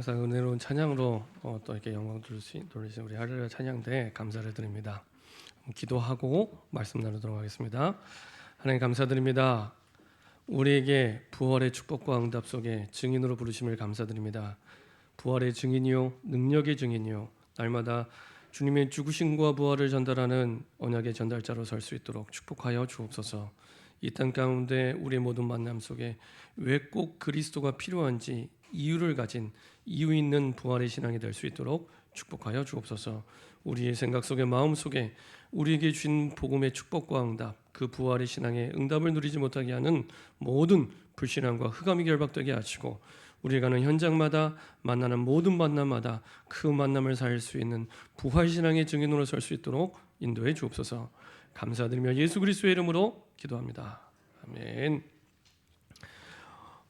항상 은혜로운 찬양으로 또 이렇게 영광 돌리신 우리 할렐루야 찬양대에 감사를 드립니다. 기도하고 말씀 나누도록 하겠습니다. 하나님 감사드립니다. 우리에게 부활의 축복과 응답 속에 증인으로 부르심을 감사드립니다. 부활의 증인이요 능력의 증인이요 날마다 주님의 죽으심과 부활을 전달하는 언약의 전달자로 설 수 있도록 축복하여 주옵소서. 이 땅 가운데 우리의 모든 만남 속에 왜 꼭 그리스도가 필요한지 이유를 가진 이유 있는 부활의 신앙이 될 수 있도록 축복하여 주옵소서. 우리의 생각 속에 마음 속에 우리에게 주신 복음의 축복과 응답, 그 부활의 신앙의 응답을 누리지 못하게 하는 모든 불신앙과 흑암이 결박되게 하시고 우리가 가는 현장마다 만나는 모든 만남마다 그 만남을 살 수 있는 부활 신앙의 증인으로 설 수 있도록 인도해 주옵소서. 감사드리며 예수 그리스도의 이름으로 기도합니다. 아멘.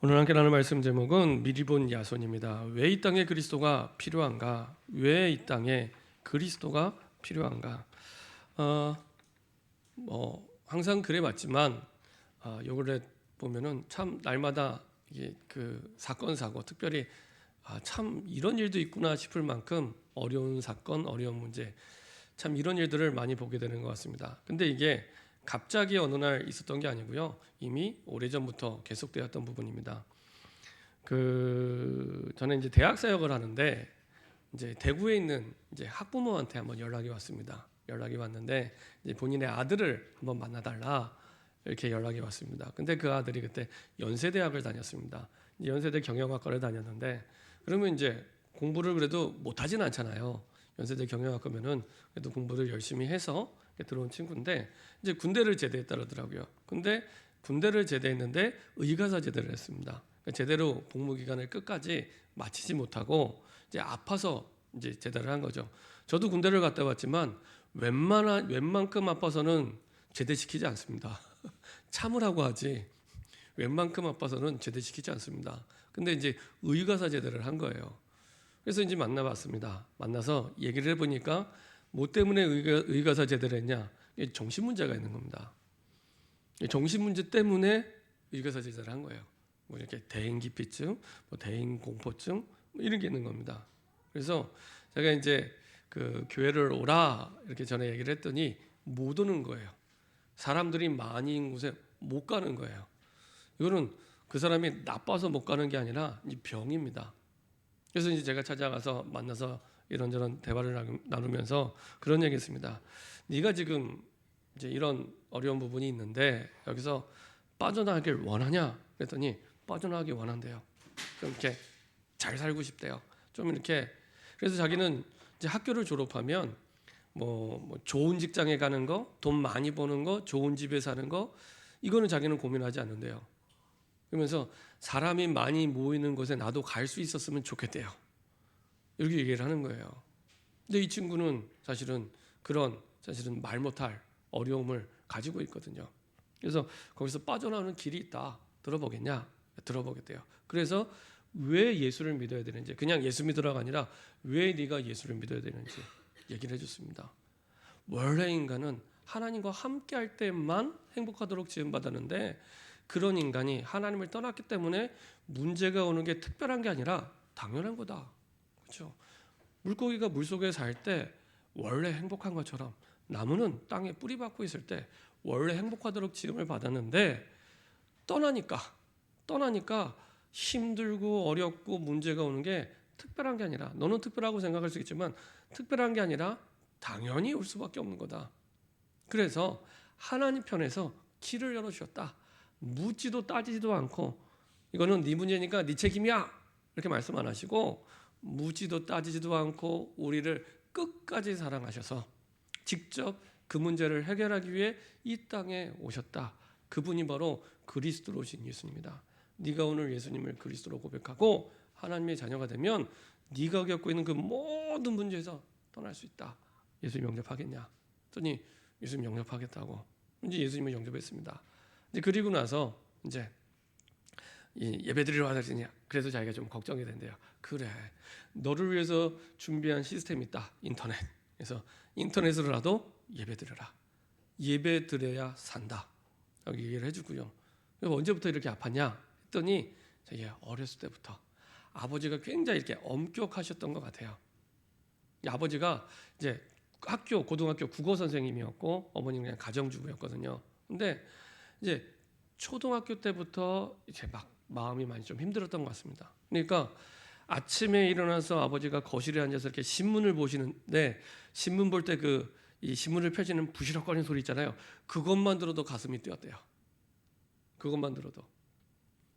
오늘 함께 나눌 말씀 제목은 미리 본 야손입니다. 왜 이 땅에 그리스도가 필요한가? 왜 이 땅에 그리스도가 필요한가? 항상 그래 왔지만 요번에 보면은 참 날마다 이게 그 사건 사고 특별히 참 이런 일도 있구나 싶을 만큼 어려운 사건, 어려운 문제, 참 이런 일들을 많이 보게 되는 것 같습니다. 근데 이게 갑자기 어느 날 있었던 게 아니고요. 이미 오래전부터 계속되었던 부분입니다. 저는 이제 대학 사역을 하는데 이제 대구에 있는 이제 학부모한테 한번 연락이 왔습니다. 연락이 왔는데 이제 본인의 아들을 한번 만나달라 이렇게 연락이 왔습니다. 근데 그 아들이 그때 연세대학을 다녔습니다. 연세대 경영학과를 다녔는데 그러면 이제 공부를 그래도 못하진 않잖아요. 연세대 경영학과면은 그래도 공부를 열심히 해서 들어온 친구인데 이제 군대를 제대했다 그러더라고요. 근데 군대를 제대했는데 의가사 제대를 했습니다. 그러니까 제대로 복무 기간을 끝까지 마치지 못하고 이제 아파서 이제 제대를 한 거죠. 저도 군대를 갔다 왔지만 웬만큼 아파서는 제대시키지 않습니다. 참으라고 하지 웬만큼 아파서는 제대시키지 않습니다. 근데 이제 의가사 제대를 한 거예요. 그래서 이제 만나봤습니다. 만나서 얘기를 해보니까 뭐 때문에 의가사 제대를 했냐? 정신 문제가 있는 겁니다. 정신 문제 때문에 의가사 제대를 한 거예요. 뭐 이렇게 대인기피증, 뭐 대인공포증 뭐 이런 게 있는 겁니다. 그래서 제가 이제 그 교회를 오라 이렇게 전에 얘기를 했더니 못 오는 거예요. 사람들이 많이 있는 곳에 못 가는 거예요. 이거는 그 사람이 나빠서 못 가는 게 아니라 병입니다. 그래서 이제 제가 찾아가서 만나서 이런저런 대화를 나누면서 그런 얘기했습니다. 네가 지금 이제 이런 어려운 부분이 있는데 여기서 빠져나가길 원하냐? 그랬더니 빠져나가기 원한대요. 좀 이렇게 잘 살고 싶대요. 좀 이렇게 그래서 자기는 이제 학교를 졸업하면 뭐 좋은 직장에 가는 거, 돈 많이 버는 거, 좋은 집에 사는 거 이거는 자기는 고민하지 않는데요. 그러면서 사람이 많이 모이는 곳에 나도 갈 수 있었으면 좋겠대요. 이렇게 얘기를 하는 거예요. 근데 이 친구는 사실은 말 못할 어려움을 가지고 있거든요. 그래서 거기서 빠져나오는 길이 있다. 들어보겠냐? 들어보겠대요. 그래서 왜 예수를 믿어야 되는지, 그냥 예수 믿으라가 아니라 왜 네가 예수를 믿어야 되는지 얘기를 해줬습니다. 원래 인간은 하나님과 함께 할 때만 행복하도록 지음받았는데 그런 인간이 하나님을 떠났기 때문에 문제가 오는 게 특별한 게 아니라 당연한 거다. 그렇죠? 물고기가 물속에 살 때 원래 행복한 것처럼 나무는 땅에 뿌리 박고 있을 때 원래 행복하도록 지음을 받았는데 떠나니까 힘들고 어렵고 문제가 오는 게 특별한 게 아니라 너는 특별하고 생각할 수 있지만 특별한 게 아니라 당연히 올 수밖에 없는 거다. 그래서 하나님 편에서 길을 열어주셨다. 묻지도 따지지도 않고 이거는 네 문제니까 네 책임이야 이렇게 말씀 안 하시고 묻지도 따지지도 않고 우리를 끝까지 사랑하셔서 직접 그 문제를 해결하기 위해 이 땅에 오셨다. 그분이 바로 그리스도로 오신 예수님이다. 네가 오늘 예수님을 그리스도로 고백하고 하나님의 자녀가 되면 네가 겪고 있는 그 모든 문제에서 떠날 수 있다. 예수님 영접하겠냐? 그랬더니 예수님 영접하겠다고 이제 예수님을 영접했습니다. 이제 그리고 나서 이제 예배드리러 와야되냐? 그래서 자기가 좀 걱정이 된대요. 그래, 너를 위해서 준비한 시스템이 있다. 인터넷. 그래서 인터넷으로라도 예배드려라. 예배드려야 산다. 여기 얘기를 해주고요. 언제부터 이렇게 아팠냐? 했더니 자기가 어렸을 때부터 아버지가 굉장히 이렇게 엄격하셨던 것 같아요. 아버지가 이제 고등학교 국어 선생님이었고 어머니는 그냥 가정주부였거든요. 근데 이제 초등학교 때부터 이제 막 마음이 많이 좀 힘들었던 것 같습니다. 그러니까 아침에 일어나서 아버지가 거실에 앉아서 이렇게 신문을 보시는데 신문 볼 때 이 신문을 펴지는 부시럭거리는 소리 있잖아요. 그것만 들어도 가슴이 뛰었대요. 그것만 들어도.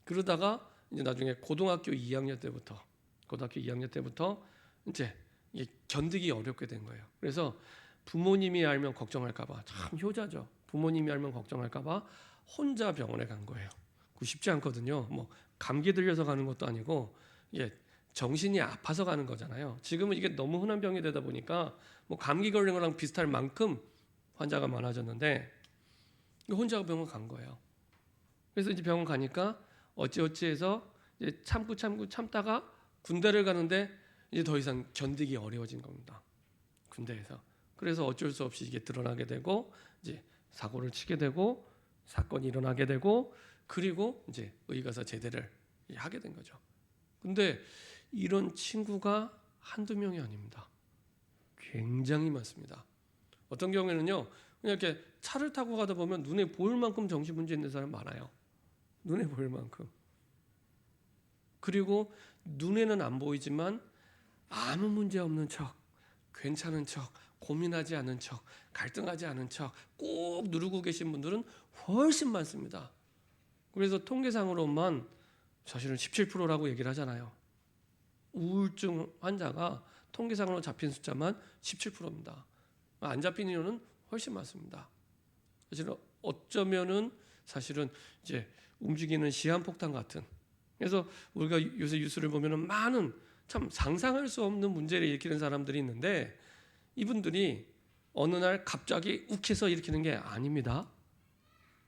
그러다가 이제 나중에 고등학교 2학년 때부터 이제 이게 견디기 어렵게 된 거예요. 그래서 부모님이 알면 걱정할까봐, 참 효자죠. 부모님이 알면 걱정할까봐 혼자 병원에 간 거예요. 그거 쉽지 않거든요. 뭐 감기 들려서 가는 것도 아니고 이게 정신이 아파서 가는 거잖아요. 지금은 이게 너무 흔한 병이 되다 보니까 뭐 감기 걸린 거랑 비슷할 만큼 환자가 많아졌는데 혼자 병원 간 거예요. 그래서 이제 병원 가니까 어찌어찌해서 이제 참다가 군대를 가는데 이제 더 이상 견디기 어려워진 겁니다. 군대에서. 그래서 어쩔 수 없이 이게 드러나게 되고 이제 사고를 치게 되고 사건이 일어나게 되고 그리고 이제 의가서 제대를 하게 된 거죠. 근데 이런 친구가 한두 명이 아닙니다. 굉장히 많습니다. 어떤 경우에는요, 그냥 이렇게 차를 타고 가다 보면 눈에 보일 만큼 정신 문제 있는 사람 많아요. 눈에 보일 만큼. 그리고 눈에는 안 보이지만 아무 문제 없는 척, 괜찮은 척, 고민하지 않은 척, 갈등하지 않은 척 꼭 누르고 계신 분들은 훨씬 많습니다. 그래서 통계상으로만 사실은 17%라고 얘기를 하잖아요. 우울증 환자가 통계상으로 잡힌 숫자만 17%입니다. 안 잡힌 이유는 훨씬 많습니다. 사실은 어쩌면은 사실은 이제 움직이는 시한폭탄 같은. 그래서 우리가 요새 뉴스를 보면은 많은 참 상상할 수 없는 문제를 일으키는 사람들이 있는데 이분들이 어느 날 갑자기 욱해서 일으키는 게 아닙니다.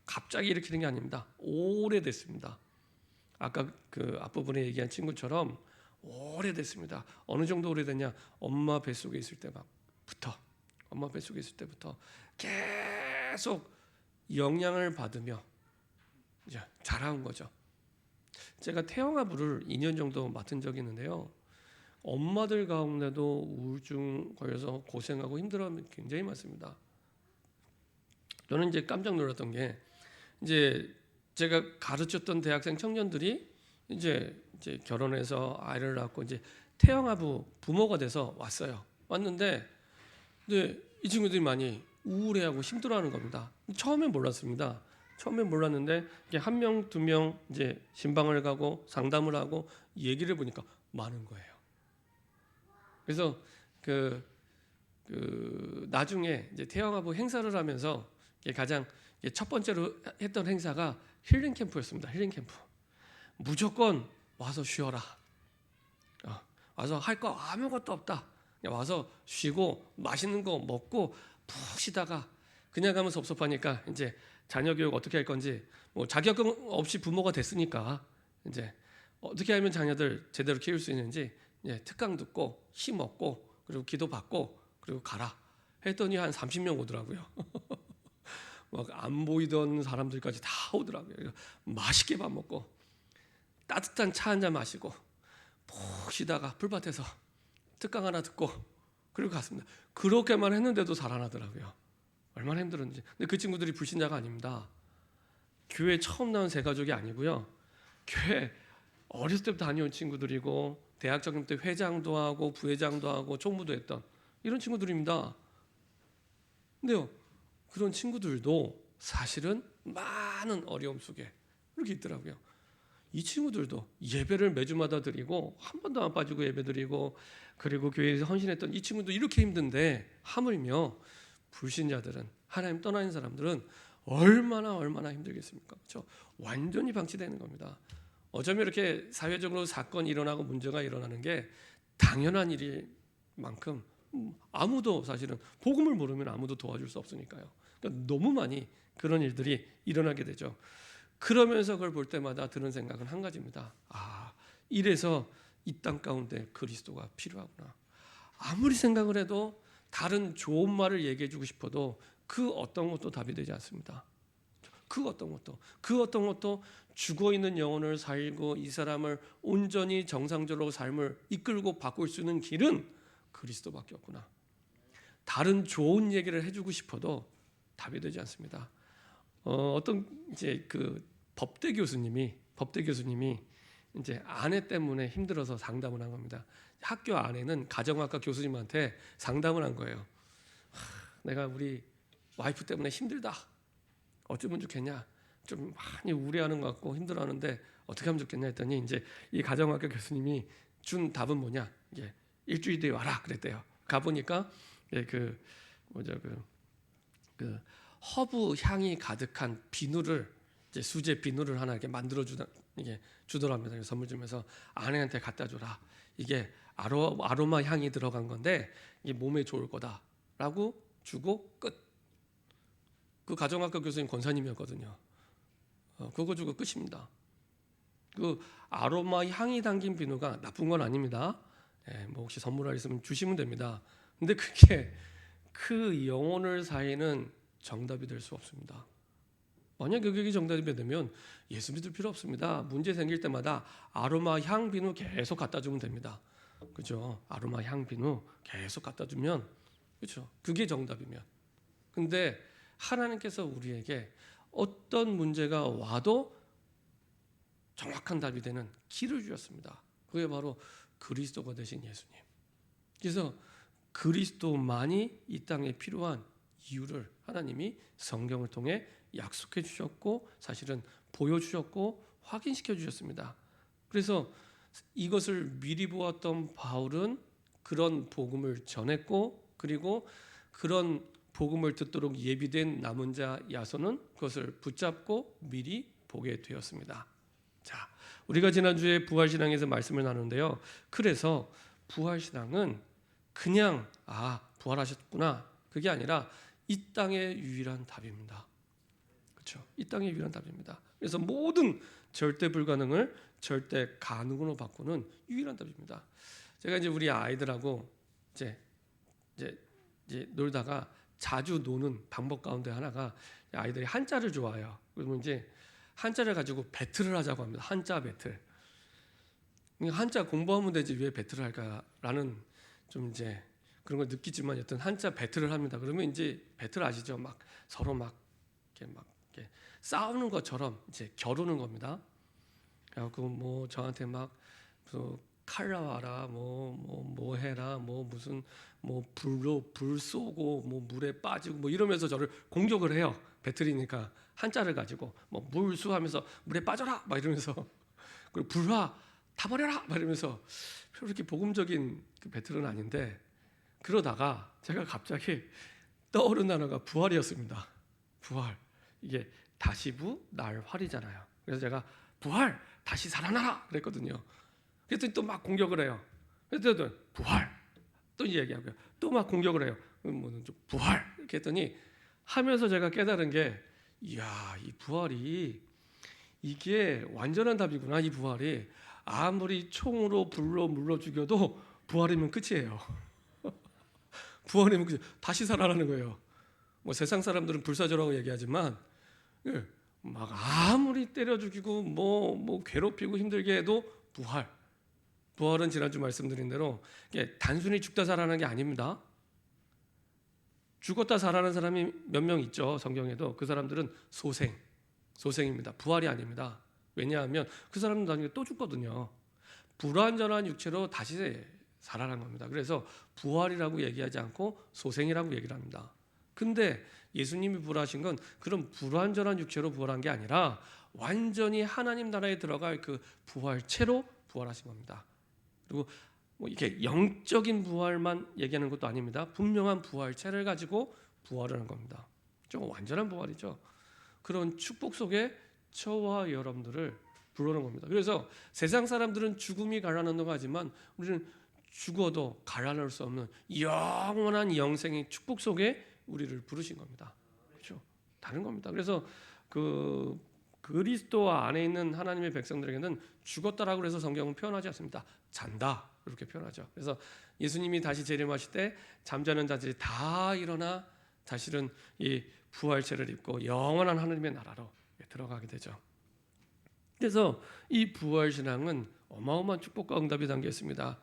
갑자기 일으키는 게 아닙니다. 오래됐습니다. 아까 그 앞부분에 얘기한 친구처럼 오래됐습니다. 어느 정도 오래됐냐? 엄마 뱃속에 있을 때부터 계속 영향을 받으며 이제 자라온 거죠. 제가 태영아부를 2년 정도 맡은 적이 있는데요. 엄마들 가운데도 우울증 걸려서 고생하고 힘들어하는 굉장히 많습니다. 저는 이제 깜짝 놀랐던 게 이제 제가 가르쳤던 대학생 청년들이 이제 결혼해서 아이를 낳고 이제 태영아부 부모가 돼서 왔는데 근데 이 친구들이 많이 우울해하고 힘들어하는 겁니다. 처음엔 몰랐습니다. 처음엔 몰랐는데 한 명, 두 명 이제 신방을 가고 상담을 하고 얘기를 보니까 많은 거예요. 그래서 나중에 이제 태영아부 행사를 하면서 가장 첫 번째로 했던 행사가 힐링 캠프였습니다. 힐링 캠프. 무조건 와서 쉬어라. 와서 할 거 아무것도 없다. 그냥 와서 쉬고 맛있는 거 먹고 푹 쉬다가 그냥 가면 섭섭하니까 이제 자녀 교육 어떻게 할 건지 뭐 자격증 없이 부모가 됐으니까 이제 어떻게 하면 자녀들 제대로 키울 수 있는지 특강 듣고 힘 얻고 그리고 기도 받고 그리고 가라 했더니 한 30명 오더라고요. 막 안 보이던 사람들까지 다 오더라고요. 맛있게 밥 먹고 따뜻한 차 한 잔 마시고 푹 쉬다가 풀밭에서 특강 하나 듣고 그리고 갔습니다. 그렇게만 했는데도 살아나더라고요. 얼마나 힘들었는지. 근데 그 친구들이 불신자가 아닙니다. 교회 처음 나온 새 가족이 아니고요. 교회 어렸을 때부터 다녀온 친구들이고 대학 적임 때 회장도 하고 부회장도 하고 총무도 했던 이런 친구들입니다. 근데요, 그런 친구들도 사실은 많은 어려움 속에 이렇게 있더라고요. 이 친구들도 예배를 매주마다 드리고 한 번도 안 빠지고 예배 드리고 그리고 교회에서 헌신했던 이 친구도 이렇게 힘든데 하물며 불신자들은 하나님 떠나 있는 사람들은 얼마나 힘들겠습니까? 그렇죠? 완전히 방치되는 겁니다. 어쩌면 이렇게 사회적으로 사건이 일어나고 문제가 일어나는 게 당연한 일일 만큼 아무도 사실은 복음을 모르면 아무도 도와줄 수 없으니까요. 그러니까 너무 많이 그런 일들이 일어나게 되죠. 그러면서 그걸 볼 때마다 드는 생각은 한 가지입니다. 이래서 이 땅 가운데 그리스도가 필요하구나. 아무리 생각을 해도 다른 좋은 말을 얘기해 주고 싶어도 그 어떤 것도 답이 되지 않습니다. 그 어떤 것도 죽어 있는 영혼을 살고 이 사람을 온전히 정상적으로 삶을 이끌고 바꿀 수 있는 길은 그리스도밖에 없구나. 다른 좋은 얘기를 해주고 싶어도 답이 되지 않습니다. 어떤 이제 그 법대 교수님이 이제 아내 때문에 힘들어서 상담을 한 겁니다. 학교 안에는 가정학과 교수님한테 상담을 한 거예요. 내가 우리 와이프 때문에 힘들다. 어쩌면 좋겠냐? 좀 많이 우려하는 것 같고 힘들어하는데 어떻게 하면 좋겠냐 했더니 이제 이 가정학과 교수님이 준 답은 뭐냐? 이게 일주일 뒤에 와라 그랬대요. 가 보니까 그 허브 향이 가득한 비누를 이제 수제 비누를 하나 이렇게 만들어 주더랍니다. 선물 주면서 아내한테 갖다 줘라. 이게 아로마 향이 들어간 건데 이게 몸에 좋을 거다라고 주고 끝. 그 가정학과 교수님 권사님이었거든요. 그거 주고 끝입니다. 그 아로마 향이 담긴 비누가 나쁜 건 아닙니다. 뭐 혹시 선물할 있으면 주시면 됩니다. 근데 그게 그 영혼을 살리는 정답이 될 수 없습니다. 만약 그게 정답이 되면 예수 믿을 필요 없습니다. 문제 생길 때마다 아로마 향 비누 계속 갖다 주면 됩니다. 그죠? 아로마 향 비누 계속 갖다 주면 그렇죠? 그게 정답이면. 근데 하나님께서 우리에게 어떤 문제가 와도 정확한 답이 되는 길을 주셨습니다. 그게 바로 그리스도가 되신 예수님. 그래서 그리스도만이 이 땅에 필요한 이유를 하나님이 성경을 통해 약속해 주셨고 사실은 보여주셨고 확인시켜 주셨습니다. 그래서 이것을 미리 보았던 바울은 그런 복음을 전했고 그리고 그런 복음을 듣도록 예비된 남은 자 야손은 그것을 붙잡고 미리 보게 되었습니다. 자, 우리가 지난주에 부활신앙에서 말씀을 나누는데요. 그래서 부활신앙은 그냥 부활하셨구나 그게 아니라 이 땅의 유일한 답입니다. 그렇죠? 이 땅의 유일한 답입니다. 그래서 모든 절대 불가능을 절대 가능으로 바꾸는 유일한 답입니다. 제가 이제 우리 아이들하고 이제 놀다가 자주 노는 방법 가운데 하나가 아이들이 한자를 좋아해요. 그러면 이제 한자를 가지고 배틀을 하자고 합니다. 한자 배틀. 한자 공부하면 되지 왜 배틀을 할까라는 좀 이제 그런 걸 느끼지만 여튼 한자 배틀을 합니다. 그러면 이제 배틀 아시죠? 막 서로 이렇게 싸우는 것처럼 이제 겨루는 겁니다. 그래갖고 뭐 저한테 막 칼 나와라, 뭐 해라, 무슨 불로 불 쏘고 물에 빠지고 이러면서 저를 공격을 해요. 배틀이니까 한자를 가지고 물수하면서 물에 빠져라 막 이러면서 그리고 불화 다 버려라 막 이러면서 그렇게 복음적인 그 배틀은 아닌데 그러다가 제가 갑자기 떠오른 단어가 부활이었습니다. 부활. 이게 다시부 날활이잖아요. 그래서 제가 부활 다시 살아나라 그랬거든요. 그랬더니 또 막 공격을 해요. 그랬더니 부활 또 얘기하고요. 또 막 공격을 해요. 부활 이렇게 했더니 하면서 제가 깨달은 게 이야 이 부활이 이게 완전한 답이구나. 이 부활이 아무리 총으로 불로 물로 죽여도 부활이면 끝이에요. 부활이면 끝이 다시 살아나는 거예요. 세상 사람들은 불사조라고 얘기하지만 막 아무리 때려 죽이고 괴롭히고 힘들게 해도 부활은 지난주 말씀드린 대로 이게 단순히 죽다 살아나는 게 아닙니다. 죽었다 살아나는 사람이 몇 명 있죠. 성경에도 그 사람들은 소생입니다. 부활이 아닙니다. 왜냐하면 그 사람은 나중에 또 죽거든요. 불완전한 육체로 다시 살아난 겁니다. 그래서 부활이라고 얘기하지 않고 소생이라고 얘기를 합니다. 근데 예수님이 부활하신 건 그런 불완전한 육체로 부활한 게 아니라 완전히 하나님 나라에 들어갈 그 부활체로 부활하신 겁니다. 그리고 이렇게 영적인 부활만 얘기하는 것도 아닙니다. 분명한 부활체를 가지고 부활을 한 겁니다. 좀 완전한 부활이죠. 그런 축복 속에 저와 여러분들을 부르는 겁니다. 그래서 세상 사람들은 죽음이 갈라놓는다고 하지만 우리는 죽어도 갈라놓을 수 없는 영원한 영생의 축복 속에 우리를 부르신 겁니다. 그렇죠? 다른 겁니다. 그래서 그 그리스도 안에 있는 하나님의 백성들에게는 죽었다라고 해서 성경은 표현하지 않습니다. 잔다 이렇게 표현하죠. 그래서 예수님이 다시 재림하실 때 잠자는 자들이 다 일어나 사실은 이 부활체를 입고 영원한 하나님의 나라로 들어가게 되죠. 그래서 이 부활신앙은 어마어마한 축복과 응답이 담겨 있습니다.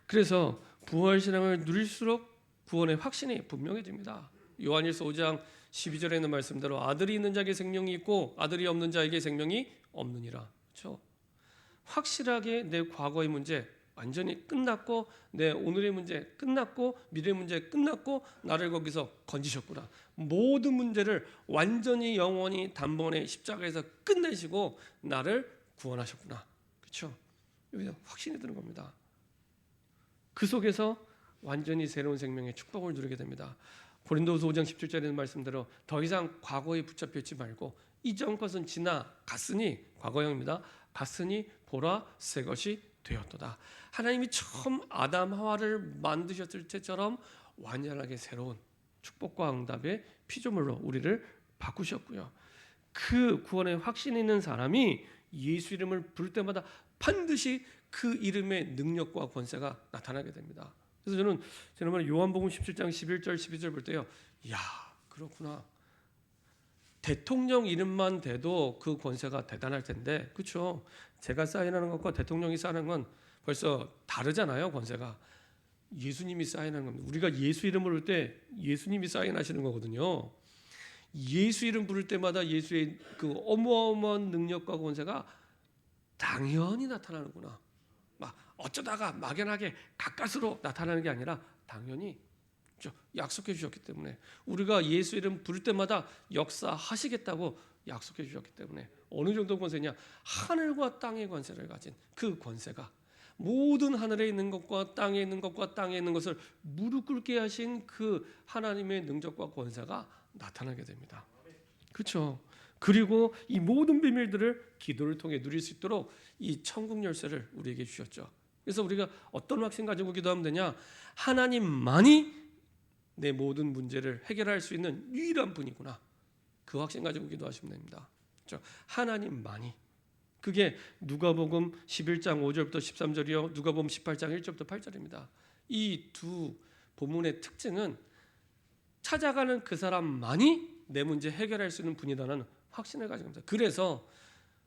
그래서 부활신앙을 누릴수록 구원의 확신이 분명해집니다. 요한일서 5장 12절에 있는 말씀대로 아들이 있는 자에게 생명이 있고 아들이 없는 자에게 생명이 없느니라. 그렇죠? 확실하게 내 과거의 문제 완전히 끝났고 내 오늘의 문제 끝났고 미래의 문제 끝났고 나를 거기서 건지셨구나. 모든 문제를 완전히 영원히 단번에 십자가에서 끝내시고 나를 구원하셨구나. 그렇죠? 여기서 확신이 드는 겁니다. 그 속에서 완전히 새로운 생명의 축복을 누리게 됩니다. 고린도후서 5장 17절에 있는 말씀대로 더 이상 과거에 붙잡혀 있지 말고 이전 것은 지나갔으니 과거형입니다. 갔으니 보라 새 것이 되었도다. 하나님이 처음 아담 하와를 만드셨을 때처럼 완전하게 새로운 축복과 응답의 피조물로 우리를 바꾸셨고요. 그 구원의 확신 있는 사람이 예수 이름을 부를 때마다 반드시 그 이름의 능력과 권세가 나타나게 됩니다. 그래서 저는 지난번에 요한복음 17장 11절 12절 볼 때요. 야, 그렇구나. 대통령 이름만 돼도 그 권세가 대단할 텐데, 그렇죠? 제가 사인하는 것과 대통령이 사인하는 건 벌써 다르잖아요, 권세가. 예수님이 사인하는 겁니다. 우리가 예수 이름 부를 때 예수님이 사인하시는 거거든요. 예수 이름 부를 때마다 예수의 그 어마어마한 능력과 권세가 당연히 나타나는구나. 막 어쩌다가 막연하게 가까스로 나타나는 게 아니라 당연히 약속해 주셨기 때문에 우리가 예수 이름 부를 때마다 역사하시겠다고 약속해 주셨기 때문에 어느 정도 권세냐? 하늘과 땅의 권세를 가진 그 권세가 모든 하늘에 있는 것과 땅에 있는 것과 땅에 있는 것을 무릎 꿇게 하신 그 하나님의 능력과 권세가 나타나게 됩니다. 그렇죠? 그리고 이 모든 비밀들을 기도를 통해 누릴 수 있도록 이 천국 열쇠를 우리에게 주셨죠. 그래서 우리가 어떤 확신 가지고 기도하면 되냐? 하나님만이 내 모든 문제를 해결할 수 있는 유일한 분이구나. 그 확신 가지고 기도하시면 됩니다. 그렇죠? 하나님만이. 그게 누가복음 11장 5절부터 13절이요. 누가복음 18장 1절부터 8절입니다. 이 두 본문의 특징은 찾아가는 그 사람만이 내 문제 해결할 수 있는 분이다는 확신을 가지고 있습니다. 그래서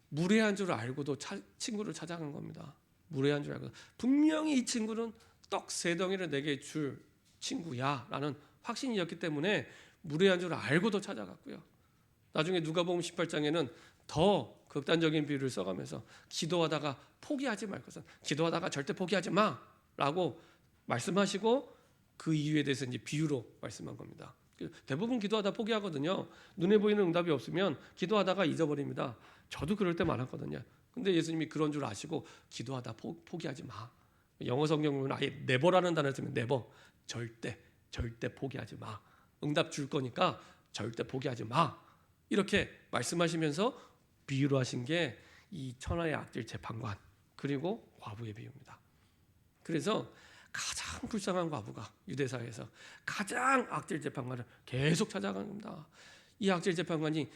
무례한 줄 알고도 친구를 찾아간 겁니다. 무례한 줄 알고 분명히 이 친구는 떡 3덩이를 내게 줄 친구야라는 확신이었기 때문에 무례한 줄 알고도 찾아갔고요. 나중에 누가복음 18장에는 더 극단적인 비유를 써가면서 기도하다가 포기하지 말 것은 기도하다가 절대 포기하지 마라고 말씀하시고 그 이유에 대해서 이제 비유로 말씀한 겁니다. 대부분 기도하다 포기하거든요. 눈에 보이는 응답이 없으면 기도하다가 잊어버립니다. 저도 그럴 때 많았거든요. 근데 예수님이 그런 줄 아시고 기도하다 포기하지 마. 영어 성경 보면 아예 never라는 단어를 쓰면 never, 절대 포기하지 마. 응답 줄 거니까 절대 포기하지 마. 이렇게 말씀하시면서 비유로 하신 게 이 천하의 악질 재판관 그리고 과부의 비유입니다. 그래서 가장 불쌍한 과부가 유대사회에서 가장 악질 재판관을 계속 찾아가는 겁니다. 이 악질 재판관이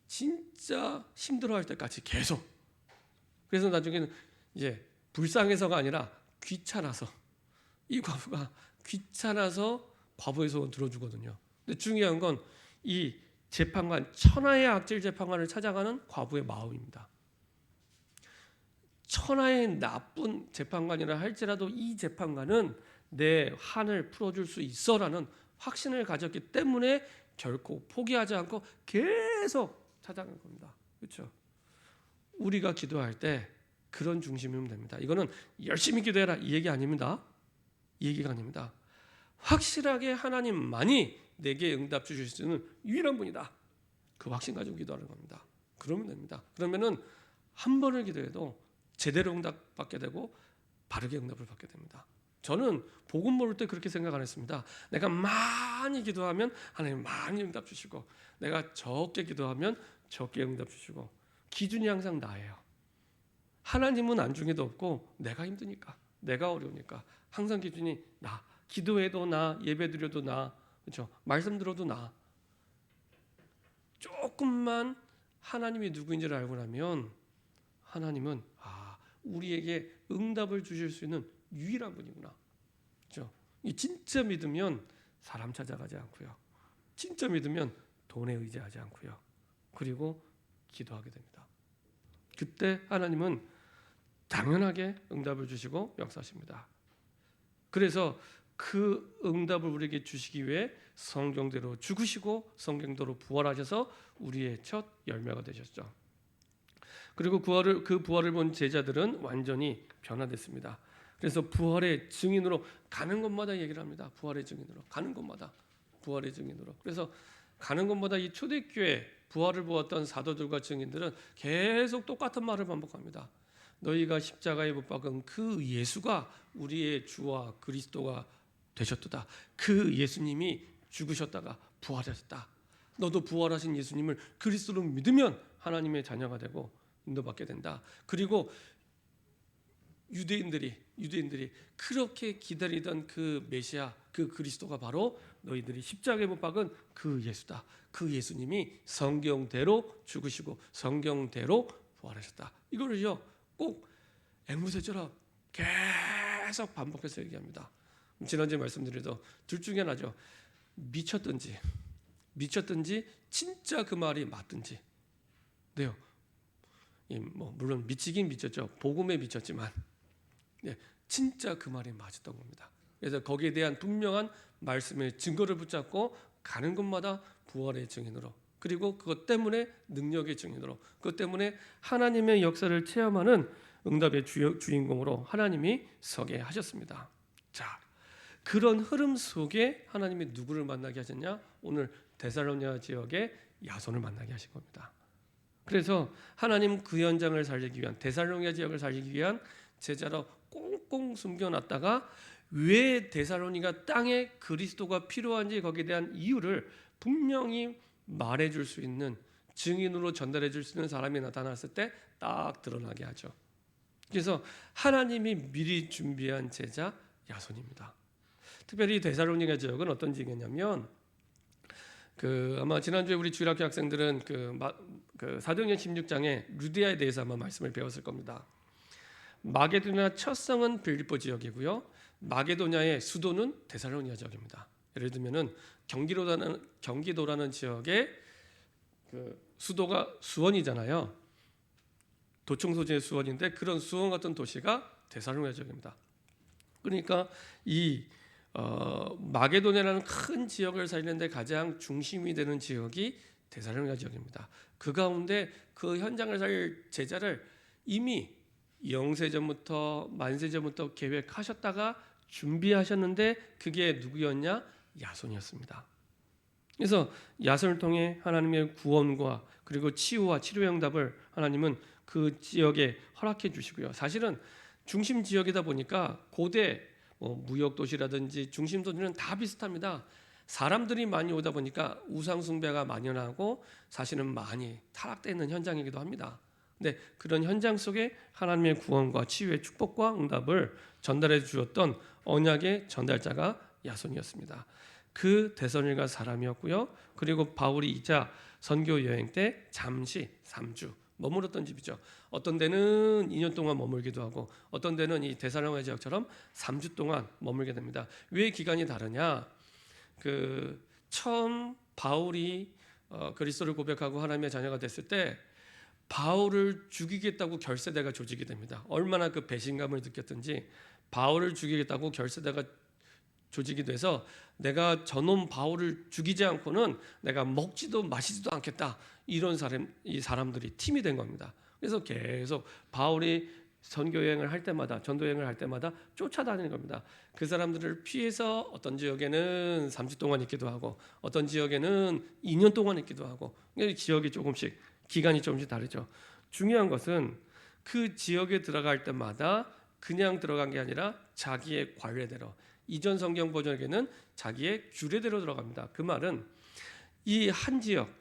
진짜 힘들어할 때까지 계속. 그래서 나중에는 이제 불쌍해서가 아니라 귀찮아서 이 과부가 귀찮아서 과부의 소원 들어주거든요. 근데 중요한 건 이 재판관 천하의 악질 재판관을 찾아가는 과부의 마음입니다. 천하의 나쁜 재판관이라 할지라도 이 재판관은 내 한을 풀어줄 수 있어라는 확신을 가졌기 때문에 결코 포기하지 않고 계속 찾아간 겁니다. 그렇죠? 우리가 기도할 때 그런 중심이면 됩니다. 이거는 열심히 기도해라 이 얘기 아닙니다. 이 얘기가 아닙니다. 확실하게 하나님만이 내게 응답 주실 수 있는 유일한 분이다. 그 확신 가지고 기도하는 겁니다. 그러면 됩니다. 그러면은 한 번을 기도해도 제대로 응답받게 되고 바르게 응답을 받게 됩니다. 저는 복음 모를 때 그렇게 생각 안 했습니다. 내가 많이 기도하면 하나님 많이 응답 주시고 내가 적게 기도하면 적게 응답 주시고 기준이 항상 나예요. 하나님은 안중에도 없고 내가 힘드니까 내가 어려우니까 항상 기준이 나. 기도해도 나, 예배드려도 나, 그렇죠? 말씀 들어도 나. 조금만 하나님이 누구인지를 알고 나면 하나님은 우리에게 응답을 주실 수 있는 유일한 분이구나. 그렇죠? 이 진짜 믿으면 사람 찾아가지 않고요. 진짜 믿으면 돈에 의지하지 않고요. 그리고 기도하게 됩니다. 그때 하나님은 당연하게 응답을 주시고 역사하십니다. 그래서 그 응답을 우리에게 주시기 위해 성경대로 죽으시고 성경대로 부활하셔서 우리의 첫 열매가 되셨죠. 그리고 그 부활을 본 제자들은 완전히 변화됐습니다. 그래서 부활의 증인으로 가는 곳마다 얘기를 합니다. 부활의 증인으로 가는 곳마다 부활의 증인으로. 그래서 가는 곳마다 이 초대교회 부활을 보았던 사도들과 증인들은 계속 똑같은 말을 반복합니다. 너희가 십자가에 못 박은 그 예수가 우리의 주와 그리스도가 되셨도다. 그 예수님이 죽으셨다가 부활하셨다. 너도 부활하신 예수님을 그리스도로 믿으면 하나님의 자녀가 되고 인도받게 된다. 그리고 유대인들이 그렇게 기다리던 그 메시아, 그 그리스도가 바로 너희들이 십자가에 못 박은 그 예수다. 그 예수님이 성경대로 죽으시고 성경대로 부활하셨다. 이거를요 꼭 앵무새처럼 계속 반복해서 얘기합니다. 지난주에 말씀드려도 둘 중에 하나죠. 미쳤든지 진짜 그 말이 맞든지. 네요. 물론 미치긴 미쳤죠. 복음에 미쳤지만 진짜 그 말이 맞았던 겁니다. 그래서 거기에 대한 분명한 말씀의 증거를 붙잡고 가는 곳마다 부활의 증인으로, 그리고 그것 때문에 능력의 증인으로, 그것 때문에 하나님의 역사를 체험하는 응답의 주인공으로 하나님이 서게 하셨습니다. 자, 그런 흐름 속에 하나님이 누구를 만나게 하셨냐? 오늘 데살로니가 지역의 야손을 만나게 하신 겁니다. 그래서 하나님 그 현장을 살리기 위한, 데살로니가 지역을 살리기 위한 제자로 꽁꽁 숨겨놨다가 왜 데살로니가 땅에 그리스도가 필요한지 거기에 대한 이유를 분명히 말해줄 수 있는, 증인으로 전달해줄 수 있는 사람이 나타났을 때 딱 드러나게 하죠. 그래서 하나님이 미리 준비한 제자 야손입니다. 특별히 데살로니가 지역은 어떤 지역이냐면 아마 지난주에 우리 주일학교 학생들은 사도행전 16장에 루디아에 대해서 아마 말씀을 배웠을 겁니다. 마게도냐 첫 성은 빌립보 지역이고요. 마게도냐의 수도는 데살로니가 지역입니다. 예를 들면은 경기도라는 지역의 수도가 수원이잖아요. 도청 소재의 수원인데 그런 수원 같은 도시가 데살로니가 지역입니다. 그러니까 이 마게도냐라는 큰 지역을 살리는데 가장 중심이 되는 지역이 데살로니가 지역입니다. 그 가운데 그 현장을 살 제자를 이미 영세전부터 만세전부터 계획하셨다가 준비하셨는데 그게 누구였냐? 야손이었습니다. 그래서 야손을 통해 하나님의 구원과 그리고 치유와 치료의 응답을 하나님은 그 지역에 허락해 주시고요. 사실은 중심 지역이다 보니까 고대 무역 도시라든지 중심 도시는 다 비슷합니다. 사람들이 많이 오다 보니까 우상 숭배가 만연하고 사실은 많이 타락되어 있는 현장이기도 합니다. 근데 그런 현장 속에 하나님의 구원과 치유의 축복과 응답을 전달해 주었던 언약의 전달자가 야손이었습니다. 그 데살로니가 사람이었고요. 그리고 바울이 2차 선교 여행 때 잠시 3주 머물렀던 집이죠. 어떤 데는 2년 동안 머물기도 하고 어떤 데는 이 데살로니가 지역처럼 3주 동안 머물게 됩니다. 왜 기간이 다르냐? 처음 바울이 그리스도를 고백하고 하나님의 자녀가 됐을 때 바울을 죽이겠다고 결세대가 조직이 됩니다. 얼마나 그 배신감을 느꼈든지 바울을 죽이겠다고 결세대가 조직이 돼서 내가 저놈 바울을 죽이지 않고는 내가 먹지도 마시지도 않겠다. 이런 이 사람들이 팀이 된 겁니다. 그래서 계속 바울이 선교여행을 할 때마다, 전도여행을 할 때마다 쫓아다니는 겁니다. 그 사람들을 피해서 어떤 지역에는 3주 동안 있기도 하고 어떤 지역에는 2년 동안 있기도 하고 지역이 조금씩 기간이 조금씩 다르죠. 중요한 것은 그 지역에 들어갈 때마다 그냥 들어간 게 아니라 자기의 관례대로, 이전 성경 버전에게는 자기의 규례대로 들어갑니다. 그 말은 이 한 지역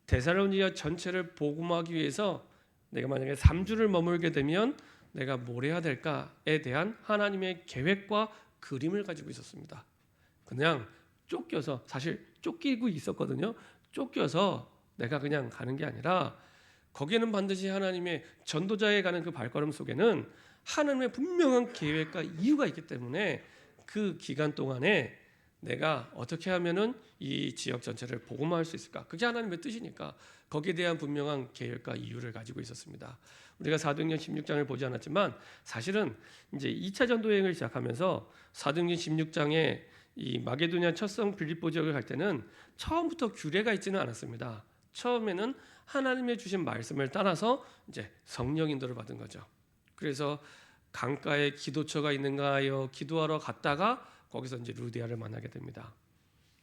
데살로니가 전체를 복음하기 위해서 내가 만약에 3주를 머물게 되면 내가 뭘 해야 될까에 대한 하나님의 계획과 그림을 가지고 있었습니다. 그냥 쫓겨서, 사실 쫓기고 있었거든요. 쫓겨서 내가 그냥 가는 게 아니라 거기에는 반드시 하나님의 전도자에 가는 그 발걸음 속에는 하나님의 분명한 계획과 이유가 있기 때문에 그 기간 동안에 내가 어떻게 하면은 이 지역 전체를 복음화할 수 있을까? 그게 하나님의 뜻이니까 거기에 대한 분명한 계획과 이유를 가지고 있었습니다. 우리가 사도행전 16장을 보지 않았지만 사실은 이제 2차 전도 여행을 시작하면서 사도행전 16장에 이 마게도냐 첫 성 빌립보 지역을 갈 때는 처음부터 규례가 있지는 않았습니다. 처음에는 하나님의 주신 말씀을 따라서 이제 성령 인도를 받은 거죠. 그래서 강가에 기도처가 있는가 하여 기도하러 갔다가 거기서 이제 루디아를 만나게 됩니다.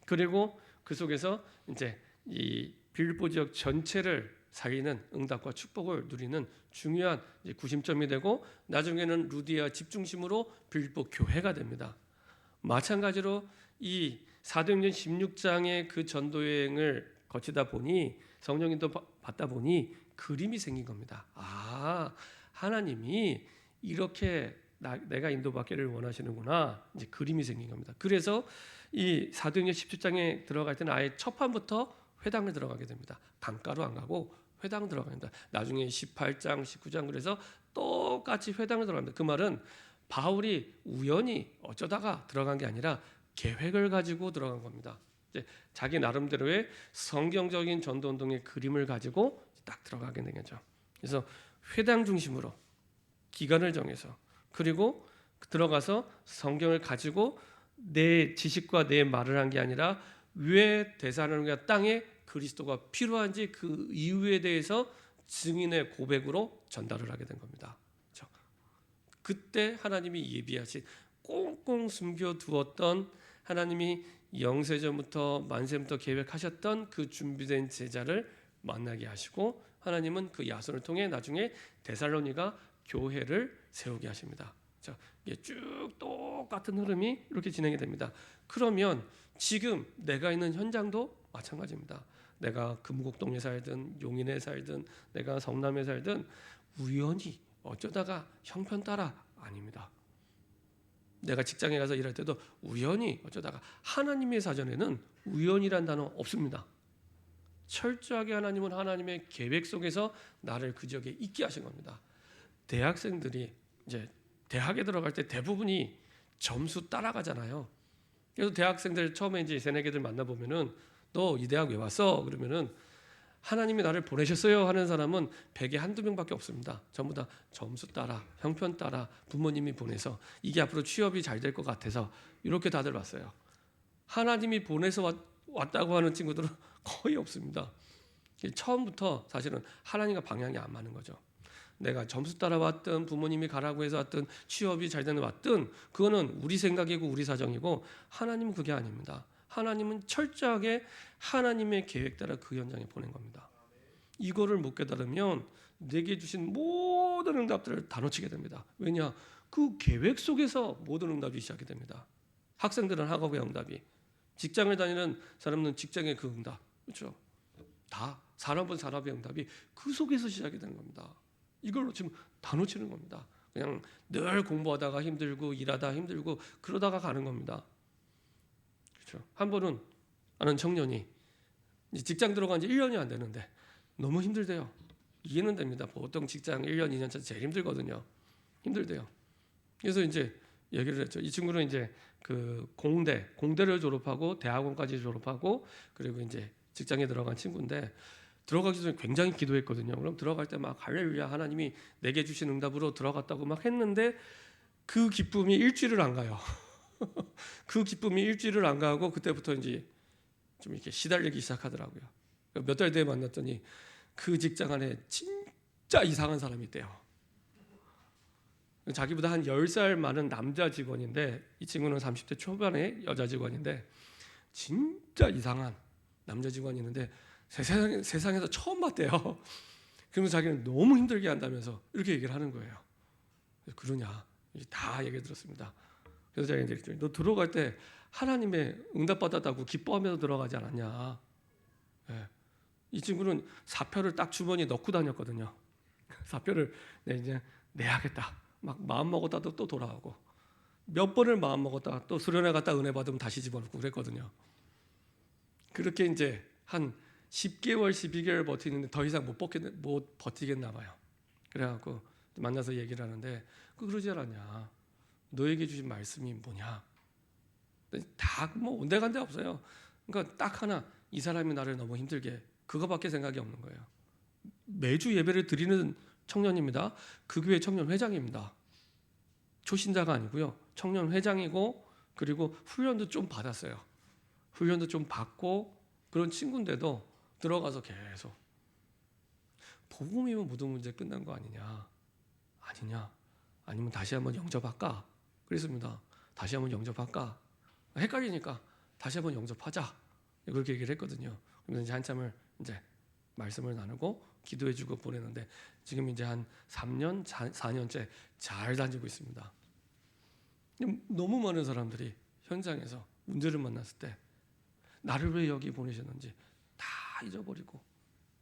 그리고 그 속에서 이제 이 빌립보 지역 전체를 살리는 응답과 축복을 누리는 중요한 구심점이 되고 나중에는 루디아 집중심으로 빌립보 교회가 됩니다. 마찬가지로 이 사도행전 16장의 그 전도 여행을 거치다 보니 성령님도 받다 보니 그림이 생긴 겁니다. 아, 하나님이 이렇게 내가 인도받기를 원하시는구나. 이제 그림이 생긴 겁니다. 그래서 이 사도행전 17장에 들어갈 때는 아예 첫 판부터 회당을 들어가게 됩니다. 강가로 안 가고 회당 들어갑니다. 나중에 18장, 19장 그래서 똑같이 회당을 들어갑니다. 그 말은 바울이 우연히 어쩌다가 들어간 게 아니라 계획을 가지고 들어간 겁니다. 이제 자기 나름대로의 성경적인 전도 운동의 그림을 가지고 딱 들어가게 된 거죠. 그래서 회당 중심으로 기간을 정해서 그리고 들어가서 성경을 가지고 내 지식과 내 말을 한 게 아니라 왜 데살로니가 땅에 그리스도가 필요한지 그 이유에 대해서 증인의 고백으로 전달을 하게 된 겁니다. 그렇죠? 그때 하나님이 예비하신 꽁꽁 숨겨두었던 하나님이 영세전부터 만세부터 계획하셨던 그 준비된 제자를 만나게 하시고 하나님은 그 야손을 통해 나중에 데살로니가 교회를 세우게 하십니다. 자, 이게 쭉 똑같은 흐름이 이렇게 진행이 됩니다. 그러면 지금 내가 있는 현장도 마찬가지입니다. 내가 금곡동에 살든 용인에 살든 내가 성남에 살든 우연히 어쩌다가 형편 따라 아닙니다. 내가 직장에 가서 일할 때도 우연히 어쩌다가 하나님의 사전에는 우연이란 단어 없습니다. 철저하게 하나님은 하나님의 계획 속에서 나를 그 지역에 있게 하신 겁니다. 대학생들이 이제 대학에 들어갈 때 대부분이 점수 따라가잖아요. 그래서 대학생들 처음에 이제 새내기들 만나보면은 너 이 대학 왜 왔어? 그러면은 하나님이 나를 보내셨어요 하는 사람은 100에 한두 명밖에 없습니다. 전부 다 점수 따라, 형편 따라, 부모님이 보내서 이게 앞으로 취업이 잘 될 것 같아서 이렇게 다들 왔어요. 하나님이 보내서 왔다고 하는 친구들은 거의 없습니다. 처음부터 사실은 하나님과 방향이 안 맞는 거죠. 내가 점수 따라 왔든 부모님이 가라고 해서 왔든 취업이 잘 되는 왔든 그거는 우리 생각이고 우리 사정이고 하나님은 그게 아닙니다. 하나님은 철저하게 하나님의 계획 따라 그 현장에 보낸 겁니다. 이거를 못 깨달으면 내게 주신 모든 응답들을 다 놓치게 됩니다. 왜냐? 그 계획 속에서 모든 응답이 시작이 됩니다. 학생들은 학업의 응답이, 직장을 다니는 사람은 직장의 그 응답, 그렇죠? 다 산업은 산업의 응답이 그 속에서 시작이 되는 겁니다. 이걸 놓치면 다 놓치는 겁니다. 그냥 늘 공부하다가 힘들고 일하다 힘들고 그러다가 가는 겁니다. 그렇죠? 한 번은 아는 청년이 직장 들어간 지 1년이 안 되는데 너무 힘들대요. 이해는 됩니다. 보통 직장 1년, 2년 차 제일 힘들거든요. 힘들대요. 그래서 이제 얘기를 했죠. 이 친구는 이제 그 공대를 졸업하고 대학원까지 졸업하고 그리고 이제 직장에 들어간 친구인데 들어가기 전에 굉장히 기도했거든요. 그럼 들어갈 때 막 할렐루야 하나님이 내게 주신 응답으로 들어갔다고 막 했는데 그 기쁨이 일주일을 안 가요. 그 기쁨이 일주일을 안 가고 그때부터 이제 좀 이렇게 시달리기 시작하더라고요. 몇 달 뒤에 만났더니 그 직장 안에 진짜 이상한 사람이 있대요. 자기보다 한 10살 많은 남자 직원인데 이 친구는 30대 초반의 여자 직원인데 진짜 이상한 남자 직원이 있는데 세상에서 처음 봤대요. 그러면서 자기는 너무 힘들게 한다면서 이렇게 얘기를 하는 거예요. 그러냐? 다 얘기 들었습니다. 그래서 제가 이제 그랬더니 너 들어갈 때 하나님의 응답받았다고 기뻐하면서 들어가지 않았냐? 네. 이 친구는 사표를 딱 주머니에 넣고 다녔거든요. 사표를 이제 내야겠다. 막 마음 먹었다도 또 돌아오고 몇 번을 마음 먹었다 또 수련회 갔다 은혜 받으면 다시 집어넣고 그랬거든요. 그렇게 이제 한 10개월, 12개월 버티는데 더 이상 못 버티겠나 봐요. 그래갖고 만나서 얘기를 하는데 그러지 않았냐? 너에게 주신 말씀이 뭐냐? 다 뭐 온데간데 없어요. 그러니까 딱 하나, 이 사람이 나를 너무 힘들게, 그거밖에 생각이 없는 거예요. 매주 예배를 드리는 청년입니다. 그 교회 청년 회장입니다. 초신자가 아니고요. 청년 회장이고, 그리고 훈련도 좀 받았어요. 훈련도 좀 받고 그런 친구인데도 들어가서 계속 복음이면 모든 문제 끝난 거 아니냐, 아니면 다시 한번 영접할까 그랬습니다. 다시 한번 영접할까, 헷갈리니까 다시 한번 영접하자, 그렇게 얘기를 했거든요. 그러면서 이제 한참을 이제 말씀을 나누고 기도해주고 보내는데, 지금 이제 한 3년, 4년째 잘 다니고 있습니다. 너무 많은 사람들이 현장에서 문제를 만났을 때 나를 왜 여기 보내셨는지 다 잊어버리고,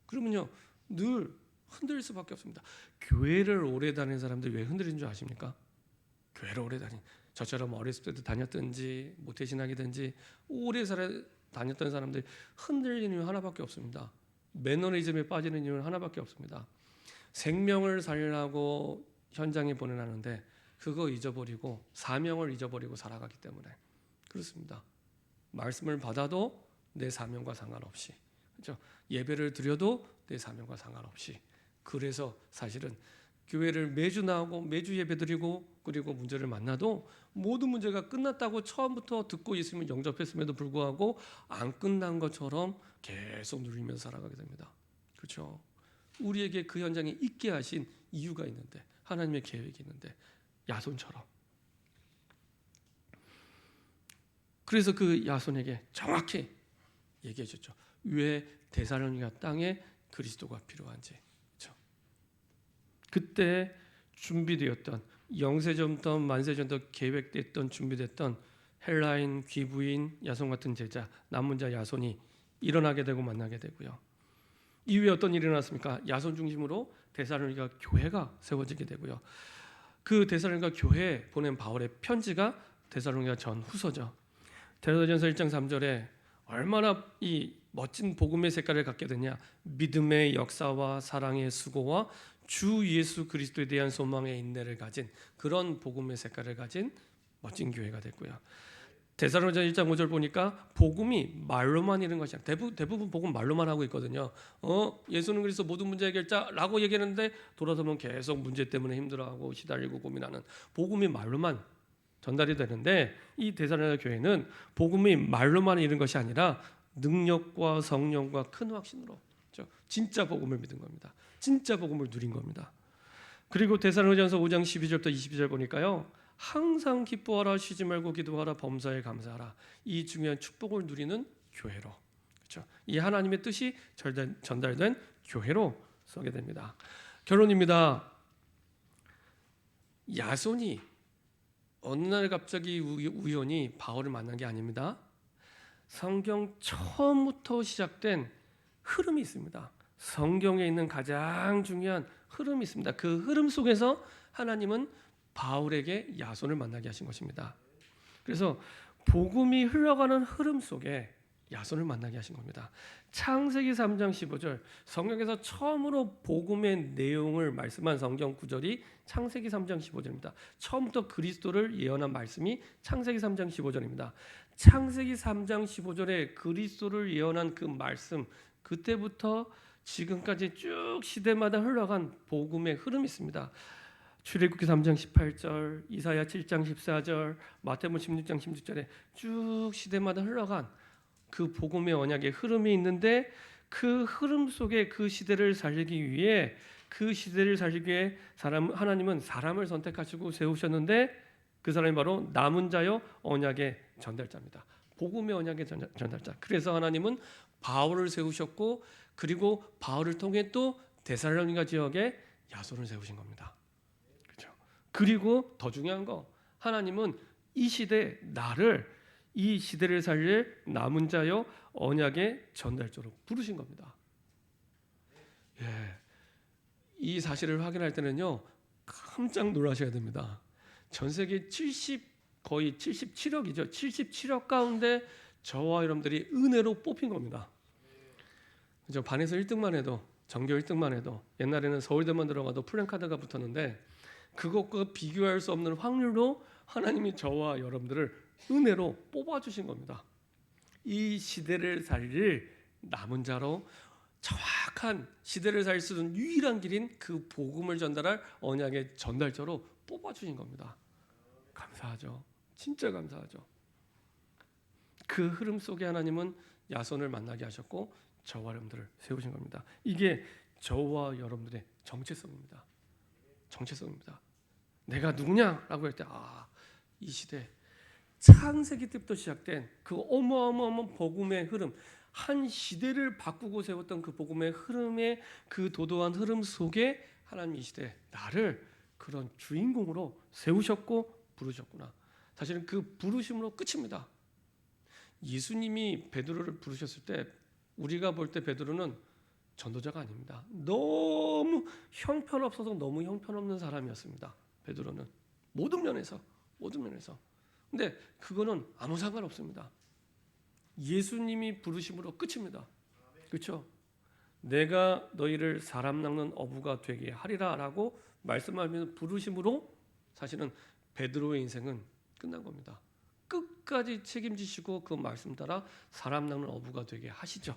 그러면요 늘 흔들릴 수밖에 없습니다. 교회를 오래 다닌 사람들이 왜 흔들리는 줄 아십니까? 교회를 오래 저처럼 어렸을 때도 다녔든지 모태신앙이든지 오래 다녔던 사람들이 흔들리는 이유 하나밖에 없습니다. 매너리즘에 빠지는 이유는 하나밖에 없습니다. 생명을 살리려고 현장에 보내놨는데 그거 잊어버리고 사명을 잊어버리고 살아가기 때문에 그렇습니다. 말씀을 받아도 내 사명과 상관없이, 그렇죠? 예배를 드려도 내 사명과 상관없이, 그래서 사실은 교회를 매주 나오고 매주 예배드리고 그리고 문제를 만나도 모든 문제가 끝났다고 처음부터 듣고 있으면 영접했음에도 불구하고 안 끝난 것처럼 계속 누리면서 살아가게 됩니다. 그렇죠? 우리에게 그 현장에 있게 하신 이유가 있는데, 하나님의 계획이 있는데, 야손처럼. 그래서 그 야손에게 정확히 얘기해 줬죠. 왜 데살로니가 땅에 그리스도가 필요한지. 그렇죠? 그때 준비되었던, 영세전부터 만세전부터 계획됐던 준비됐던 헬라인, 귀부인, 야손 같은 제자, 남은 자 야손이 일어나게 되고 만나게 되고요. 이후에 어떤 일이 일어났습니까? 야손 중심으로 데살로니가 교회가 세워지게 되고요. 그 데살로니가 교회에 보낸 바울의 편지가 데살로니가 전후서죠. 데살로니가전서 1장 3절에 얼마나 이 멋진 복음의 색깔을 갖게 되냐, 믿음의 역사와 사랑의 수고와 주 예수 그리스도에 대한 소망의 인내를 가진 그런 복음의 색깔을 가진 멋진 교회가 됐고요. 데살로니가 1장 5절 보니까 복음이 말로만 이런 것이 아니라, 대부분 복음 말로만 하고 있거든요. 예수는 그리스도 모든 문제 해결자라고 얘기하는데 돌아서면 계속 문제 때문에 힘들어하고 시달리고 고민하는, 복음이 말로만 전달이 되는데, 이 데살로니가 교회는 복음이 말로만 이런 것이 아니라 능력과 성령과 큰 확신으로, 그렇죠? 진짜 복음을 믿은 겁니다. 진짜 복음을 누린 겁니다. 그리고 데살로니가전서 5장 12절부터 22절 보니까요, 항상 기뻐하라, 쉬지 말고 기도하라, 범사에 감사하라, 이 중요한 축복을 누리는 교회로, 그렇죠? 이 하나님의 뜻이 전달된 교회로 서게 됩니다. 결론입니다. 야손이 어느 날 갑자기 우연히 바울을 만난 게 아닙니다. 성경 처음부터 시작된 흐름이 있습니다. 성경에 있는 가장 중요한 흐름이 있습니다. 그 흐름 속에서 하나님은 바울에게 야손을 만나게 하신 것입니다. 그래서 복음이 흘러가는 흐름 속에 야손을 만나게 하신 겁니다. 창세기 3장 15절, 성경에서 처음으로 복음의 내용을 말씀한 성경 구절이 창세기 3장 15절입니다. 처음부터 그리스도를 예언한 말씀이 창세기 3장 15절입니다. 창세기 3장 15절에 그리스도를 예언한 그 말씀, 그때부터 지금까지 쭉 시대마다 흘러간 복음의 흐름이 있습니다. 출애굽기 3장 18절, 이사야 7장 14절, 마태복음 16장 16절에 쭉 시대마다 흘러간 그 복음의 언약의 흐름이 있는데, 그 흐름 속에 그 시대를 살리기 위해 하나님은 사람을 선택하시고 세우셨는데, 그 사람이 바로 남은 자요 언약의 전달자입니다. 복음의 언약의 전달자. 그래서 하나님은 바울을 세우셨고, 그리고 바울을 통해 또 데살로니가 지역에 야손을 세우신 겁니다. 그렇죠? 그리고 더 중요한 거, 하나님은 이 시대 나를, 이 시대를 살릴 남은 자요 언약의 전달자로 부르신 겁니다. 이 사실을 확인할 때는요 깜짝 놀라셔야 됩니다. 전 세계 거의 77억이죠. 77억 가운데 저와 여러분들이 은혜로 뽑힌 겁니다. 그죠? 반에서 1등만 해도, 전교 1등만 해도, 옛날에는 서울대만 들어가도 플랜카드가 붙었는데, 그것과 비교할 수 없는 확률로 하나님이 저와 여러분들을 은혜로 뽑아주신 겁니다. 이 시대를 살릴 남은 자로 정확한 시대를 살 수 있는 유일한 길인 그 복음을 전달할 언약의 전달자로 뽑아주신 겁니다. 감사하죠. 진짜 감사하죠. 그 흐름 속에 하나님은 야손을 만나게 하셨고 저와 여러분들을 세우신 겁니다. 이게 저와 여러분들의 정체성입니다. 정체성입니다. 내가 누구냐라고 할 때 이 시대 창세기 때부터 시작된 그 어마어마한 복음의 흐름, 한 시대를 바꾸고 세웠던 그 복음의 흐름의 그 도도한 흐름 속에 하나님 이 시대 나를 그런 주인공으로 세우셨고 부르셨구나. 사실은 그 부르심으로 끝입니다. 예수님이 베드로를 부르셨을 때 우리가 볼 때 베드로는 전도자가 아닙니다. 너무 형편없어서 너무 형편없는 사람이었습니다. 베드로는 모든 면에서. 근데 그거는 아무 상관없습니다. 예수님이 부르심으로 끝입니다. 그렇죠? 내가 너희를 사람 낚는 어부가 되게 하리라라고 말씀하면서 부르심으로 사실은 베드로의 인생은 끝난 겁니다. 끝까지 책임지시고 그 말씀 따라 사람 낚는 어부가 되게 하시죠.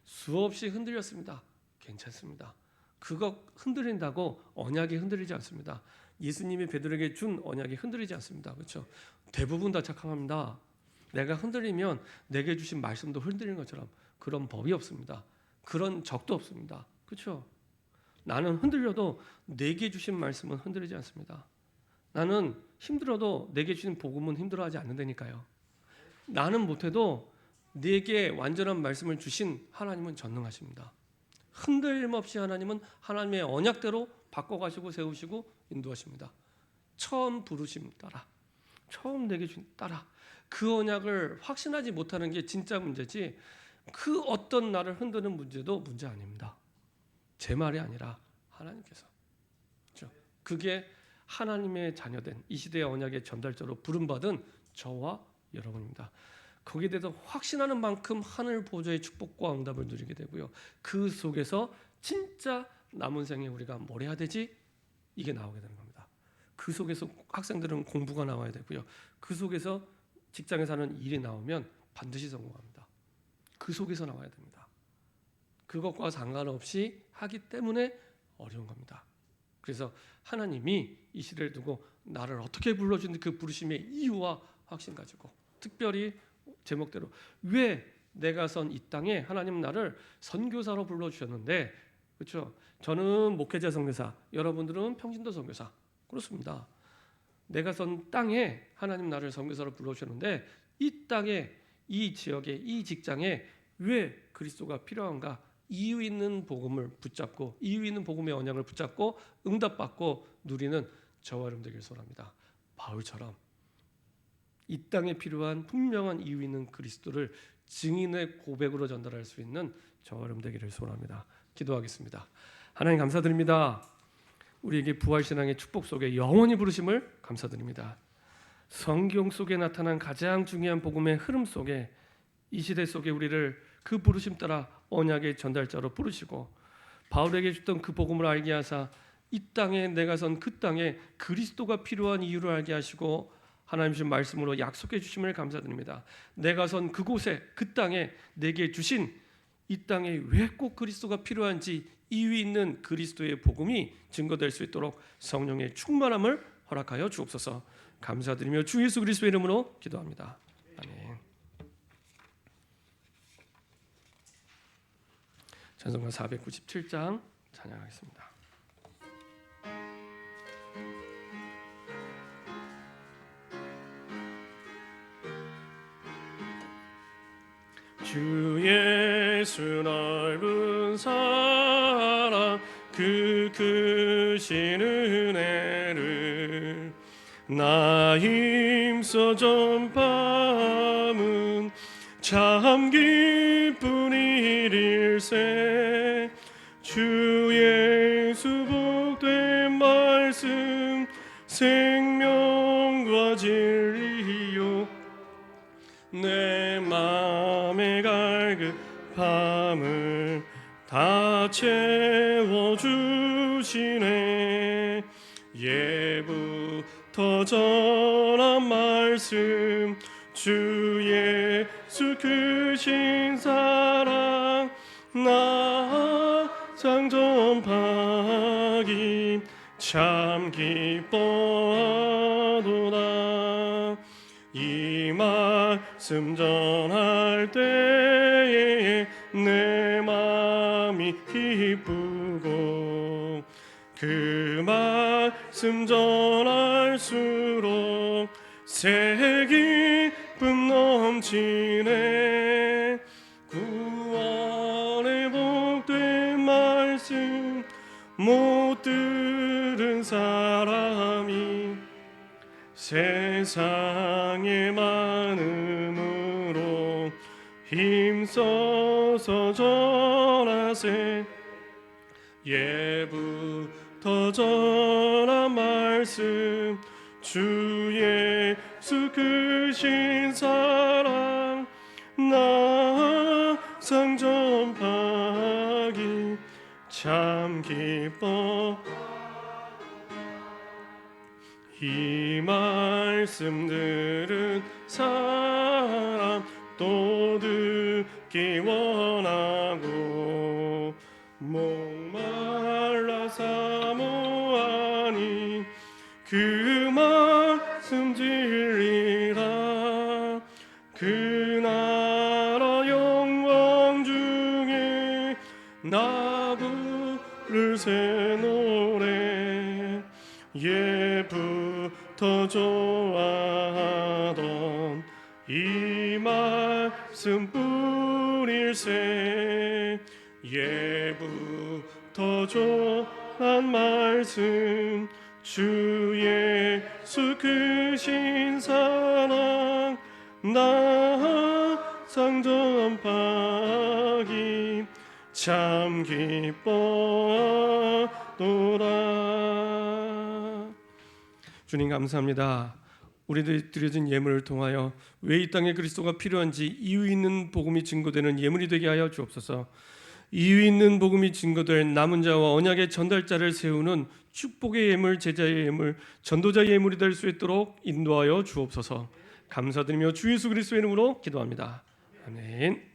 수없이 흔들렸습니다. 괜찮습니다. 그거 흔들린다고 언약이 흔들리지 않습니다. 예수님이 베드로에게 준 언약이 흔들리지 않습니다. 그렇죠? 대부분 다 착각합니다. 내가 흔들리면 내게 주신 말씀도 흔들리는 것처럼 그런 법이 없습니다. 그런 적도 없습니다. 그렇죠? 나는 흔들려도 내게 주신 말씀은 흔들리지 않습니다. 나는 힘들어도 내게 주신 복음은 힘들어하지 않는다니까요. 나는 못해도 내게 완전한 말씀을 주신 하나님은 전능하십니다. 흔들림 없이 하나님은 하나님의 언약대로 바꿔가시고 세우시고 인도하십니다. 처음 부르심 따라, 처음 내게 준 따라 그 언약을 확신하지 못하는 게 진짜 문제지 그 어떤 나를 흔드는 문제도 문제 아닙니다. 제 말이 아니라 하나님께서. 그렇죠? 그게 하나님의 자녀된 이 시대의 언약의 전달자로 부름받은 저와 여러분입니다. 거기에 대해서 확신하는 만큼 하늘 보좌의 축복과 응답을 누리게 되고요. 그 속에서 진짜 남은 생에 우리가 뭘 해야 되지? 이게 나오게 되는 겁니다. 그 속에서 학생들은 공부가 나와야 되고요. 그 속에서 직장에서 하는 일이 나오면 반드시 성공합니다. 그 속에서 나와야 됩니다. 그것과 상관없이 하기 때문에 어려운 겁니다. 그래서 하나님이 이 시대를 두고 나를 어떻게 불러주는 그 부르심의 이유와 확신 가지고 특별히 제목대로 왜 내가 선 이 땅에 하나님 나를 선교사로 불러주셨는데 그렇죠? 저는 목회자 선교사, 여러분들은 평신도 선교사 그렇습니다. 내가 선 땅에 하나님 나를 선교사로 불러주셨는데 이 땅에 이 지역에 이 직장에 왜 그리스도가 필요한가? 이유 있는 복음을 붙잡고 이유 있는 복음의 언약을 붙잡고 응답받고 누리는 저와 여러분 되길 소원합니다. 바울처럼 이 땅에 필요한 분명한 이유 있는 그리스도를 증인의 고백으로 전달할 수 있는 저와 여러분 되기를 소원합니다. 기도하겠습니다. 하나님 감사드립니다. 우리에게 부활신앙의 축복 속에 영원히 부르심을 감사드립니다. 성경 속에 나타난 가장 중요한 복음의 흐름 속에 이 시대 속에 우리를 그 부르심 따라 언약의 전달자로 부르시고 바울에게 줬던 그 복음을 알게 하사 이 땅에 내가 선 그 땅에 그리스도가 필요한 이유를 알게 하시고 하나님 주신 말씀으로 약속해 주심을 감사드립니다. 내가 선 그곳에 그 땅에 내게 주신 이 땅에 왜 꼭 그리스도가 필요한지 이유 있는 그리스도의 복음이 증거될 수 있도록 성령의 충만함을 허락하여 주옵소서. 감사드리며 주 예수 그리스도의 이름으로 기도합니다. 아멘. 찬송가 497장 찬양하겠습니다. 주 예수 넓은 사랑 그 크신 은혜를 나 힘써 전파함은 참 기쁜 일일세. 주 예수 복된 말씀 생명과 진리요 내 맘의 갈급함을 다 채워주시네. 예부터 예부터 전한 말씀 주 예수 크신 사랑 나상 전파하기 참 기뻐하도다. 이 말씀 전할 때에 내 마음이 기쁘고 그 말씀 전할수록 새 기쁨 넘치네. 구원의 복된 말씀 못 들은 사람이 세상에 많음으로 힘써서 전하세. 예부터 전한 말씀 주 예수 크신 사랑 나상 전파하기 참 기뻐. 이 말씀 들은 사람 또 듣기 원하고 목말라 사모하니 그 말씀 진리라. 그 나라 영광 중에 나 부를 새 노래 예부터 좋아하던 이 말씀뿐일세. 예부터 좋아한 말씀 주 예수 크신 사랑 나상 전파하기 참 기뻐하도다. 주님 감사합니다. 우리들이 드려진 예물을 통하여 왜 이 땅에 그리스도가 필요한지 이유 있는 복음이 증거되는 예물이 되게 하여 주옵소서. 이유 있는 복음이 증거될 남은 자와 언약의 전달자를 세우는 축복의 예물, 제자의 예물, 전도자의 예물이 될 수 있도록 인도하여 주옵소서. 감사드리며 주 예수 그리스도의 이름으로 기도합니다. 아멘.